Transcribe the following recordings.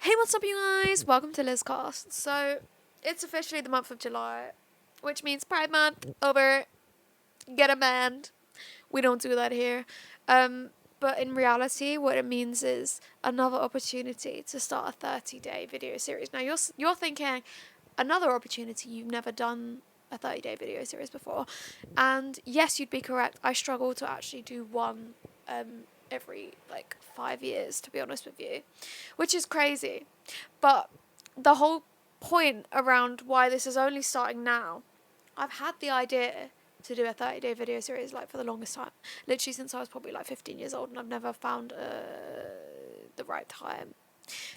Hey, what's up, you guys? Welcome to lizcast. So, it's officially the month of July, which means Pride Month over. Get a band. We don't do that here. But in reality, what it means is another opportunity to start a 30-day video series. Now, you're thinking another opportunity. You've never done a 30-day video series before, and yes, you'd be correct. I struggle to actually do one every 5 years, to be honest with you, which is crazy. But the whole point around why this is only starting now, I've had the idea to do a 30-day video series for the longest time, literally since I was probably 15 years old, and I've never found the right time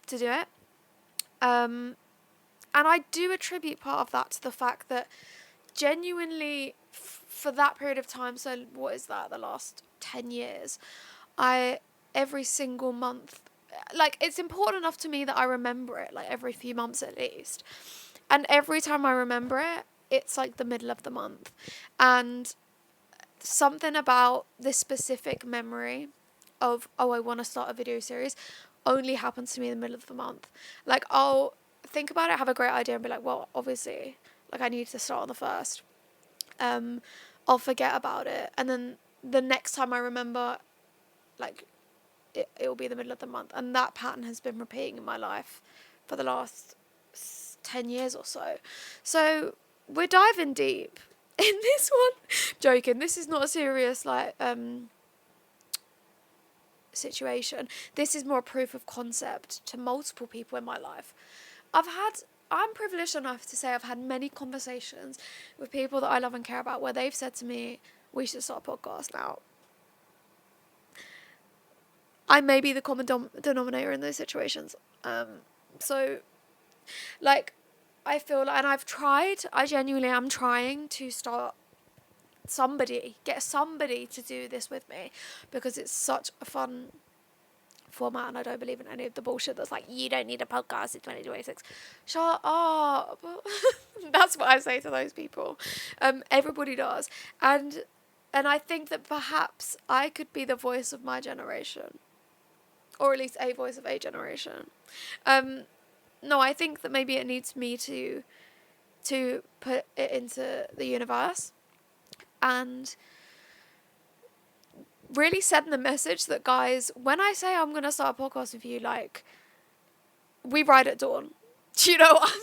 to do it. And I do attribute part of that to the fact that genuinely for that period of time, so what is that, the last 10 years, I every single month, it's important enough to me that I remember it every few months at least, and every time I remember it, it's the middle of the month, and something about this specific memory of, I want to start a video series only happens to me in the middle of the month. I'll think about it, have a great idea, and be well, obviously, I need to start on the 1st. I'll forget about it, and then the next time I remember, it'll be the middle of the month, and that pattern has been repeating in my life for the last 10 years or so. So we're diving deep in this one. Joking, this is not a serious situation. This is more proof of concept to multiple people in my life. I'm privileged enough to say I've had many conversations with people that I love and care about where they've said to me, we should start a podcast now. I may be the common denominator in those situations. So I feel, and I genuinely am trying to get somebody to do this with me, because it's such a fun format, and I don't believe in any of the bullshit that's you don't need a podcast in 2026. Shut up. That's what I say to those people. Everybody does. And I think that perhaps I could be the voice of my generation, or at least a voice of a generation. No, I think that maybe it needs me to put it into the universe and really send the message that, guys, when I say I'm going to start a podcast with you, we ride at dawn. Do you know what I'm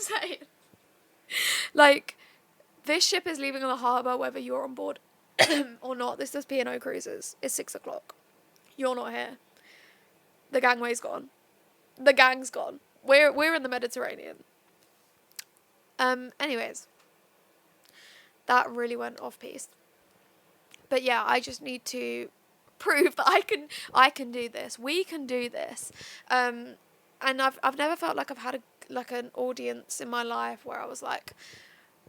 saying? This ship is leaving the harbour whether you're on board or not. This does P&O Cruises. It's 6:00. You're not here. The gangway's gone. The gang's gone. We're in the Mediterranean. Anyways, that really went off piece. But yeah, I just need to prove that I can do this. We can do this. And I've never felt like I've had an audience in my life where I was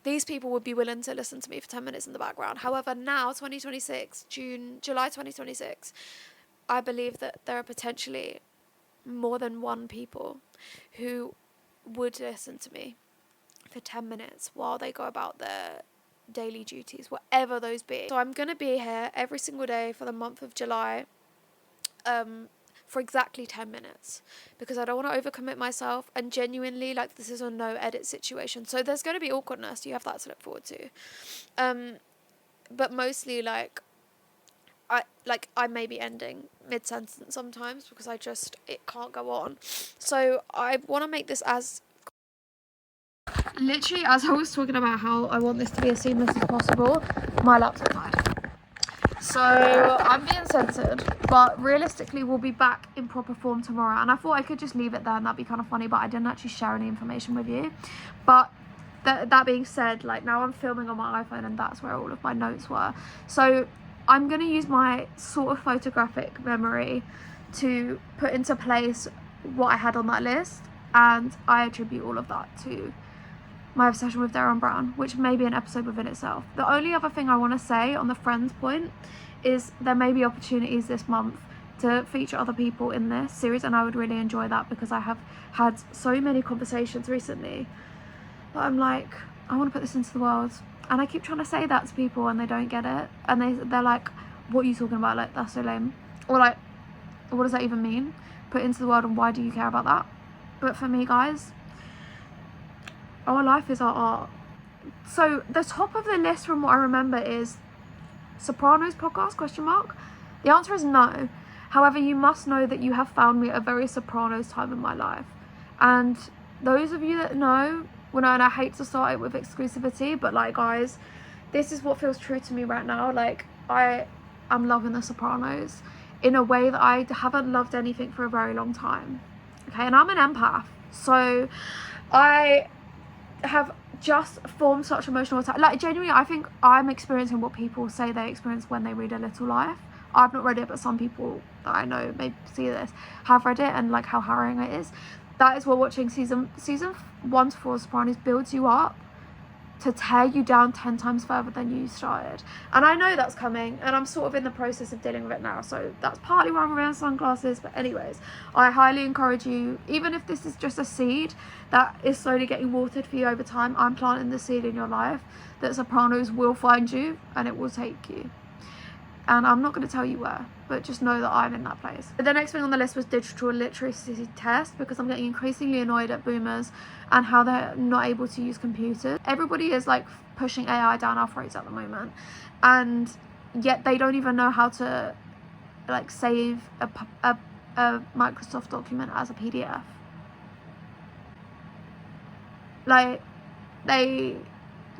these people would be willing to listen to me for 10 minutes in the background. However, now 2026, July 2026, I believe that there are potentially more than one people who would listen to me for 10 minutes while they go about their daily duties, whatever those be. So I'm going to be here every single day for the month of July for exactly 10 minutes, because I don't want to overcommit myself, and genuinely, this is a no edit situation, so there's going to be awkwardness. You have that to look forward to. But mostly I may be ending mid-sentence sometimes because it can't go on. So I want to make this as literally, as I was talking about how I want this to be as seamless as possible, my laptop died. So I'm being censored, but realistically we'll be back in proper form tomorrow, and I thought I could just leave it there and that'd be kind of funny, but I didn't actually share any information with you. But that being said, now I'm filming on my iPhone, and that's where all of my notes were. So I'm going to use my sort of photographic memory to put into place what I had on that list, and I attribute all of that to my obsession with Darren Brown, which may be an episode within itself. The only other thing I want to say on the friends point is there may be opportunities this month to feature other people in this series, and I would really enjoy that, because I have had so many conversations recently that I'm I want to put this into the world, and I keep trying to say that to people and they don't get it, and they're what are you talking about, that's so lame, or what does that even mean, put into the world, and why do you care about that? But for me, guys, our life is our art. So the top of the list from what I remember is Sopranos podcast, question mark. The answer is no. However, you must know that you have found me at a very Sopranos time in my life. And those of you that know, well, no, and I hate to start it with exclusivity, but like, guys, this is what feels true to me right now. Like, I am loving the Sopranos in a way that I haven't loved anything for a very long time. Okay, and I'm an empath, so I have just formed such emotional attachment. Like, genuinely, I think I'm experiencing what people say they experience when they read A Little Life. I've not read it, but some people that I know maybe see this have read it, and like how harrowing it is. That is what watching season 1 to 4 of Sopranos builds you up to tear you down 10 times further than you started. And I know that's coming, and I'm sort of in the process of dealing with it now, so that's partly why I'm wearing sunglasses. But anyways, I highly encourage you, even if this is just a seed that is slowly getting watered for you over time, I'm planting the seed in your life that Sopranos will find you and it will take you. And I'm not going to tell you where, but just know that I'm in that place. The next thing on the list was digital literacy test, because I'm getting increasingly annoyed at boomers and how they're not able to use computers. Everybody is like pushing AI down our throats at the moment, and yet they don't even know how to like save a Microsoft document as a PDF. Like, they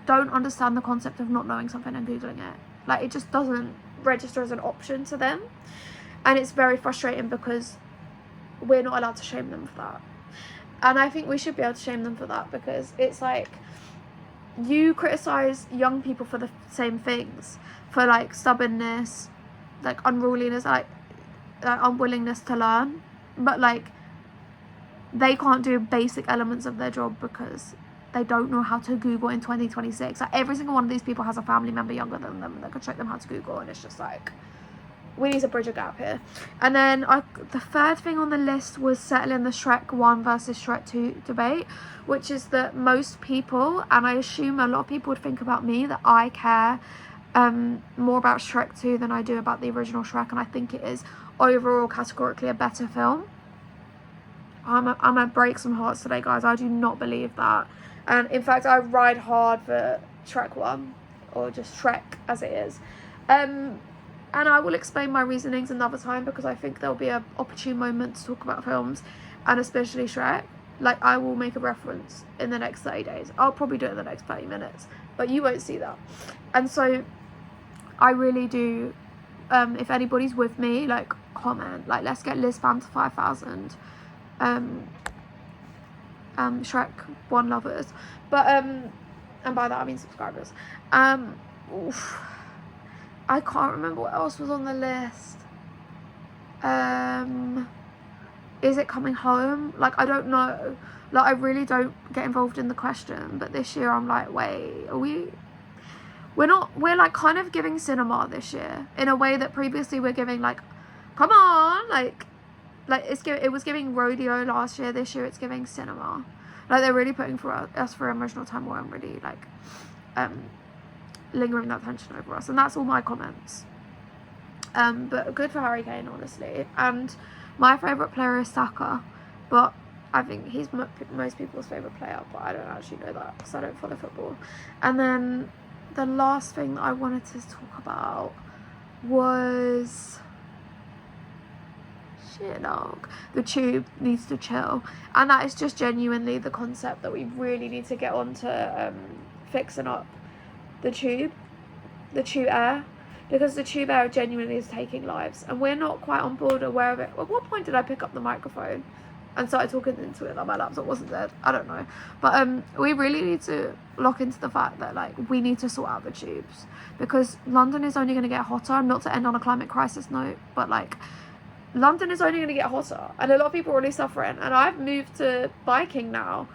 don't understand the concept of not knowing something and Googling it. Like, it just doesn't register as an option to them, and it's very frustrating because we're not allowed to shame them for that. And I think we should be able to shame them for that, because it's like, you criticize young people for the same things, for like stubbornness, like unruliness, like unwillingness to learn, but like they can't do basic elements of their job because they don't know how to Google in 2026. Like, every single one of these people has a family member younger than them that could show them how to Google, and it's just like, we need to bridge a gap here. And then the third thing on the list was settling the Shrek 1 versus Shrek 2 debate, which is that most people, and I assume a lot of people would think about me, that I care more about Shrek 2 than I do about the original Shrek, and I think it is overall categorically a better film. I'm gonna break some hearts today, guys. I do not believe that. And in fact, I ride hard for Shrek 1, or just Shrek as it is. And I will explain my reasonings another time, because I think there'll be an opportune moment to talk about films, and especially Shrek. Like, I will make a reference in the next 30 days. I'll probably do it in the next 30 minutes, but you won't see that. And so I really do, if anybody's with me, like, comment. Like, let's get Liz fam to 5,000. Shrek 1 lovers, but and by that I mean subscribers. Oof. I can't remember what else was on the list. Is it coming home? Like, I don't know. Like, I really don't get involved in the question, but this year I'm like, wait, we're like kind of giving cinema this year in a way that previously we're giving, like, come on, like it was giving rodeo last year. This year it's giving cinema. Like, they're really putting us for emotional turmoil and really like lingering that tension over us, and that's all my comments. But good for Harry Kane, honestly. And my favourite player is Saka, but I think he's most people's favourite player, but I don't actually know that because I don't follow football. And then the last thing that I wanted to talk about was the tube needs to chill, and that is just genuinely the concept that we really need to get on to fixing up the tube air, because the tube air genuinely is taking lives, and we're not quite on board aware of it. At what point did I pick up the microphone and started talking into it like my laptop wasn't dead? I don't know, but we really need to lock into the fact that, like, we need to sort out the tubes, because London is only going to get hotter. Not to end on a climate crisis note, but like, London is only going to get hotter, and a lot of people are really suffering. And I've moved to biking now.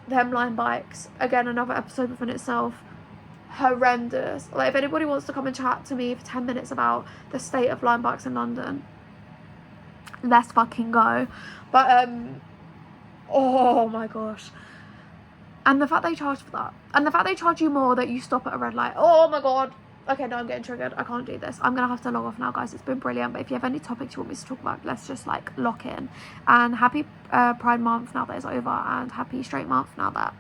The hemline bikes, again, another episode within itself. Horrendous. Like, if anybody wants to come and chat to me for 10 minutes about the state of line bikes in London, let's fucking go. But oh my gosh. And the fact they charge for that, and the fact they charge you more that you stop at a red light. Oh my god. Okay, no, I'm getting triggered. I can't do this. I'm gonna have to log off now, guys. It's been brilliant. But if you have any topics you want me to talk about, let's just like lock in. And happy Pride Month now that it's over, and happy Straight Month now that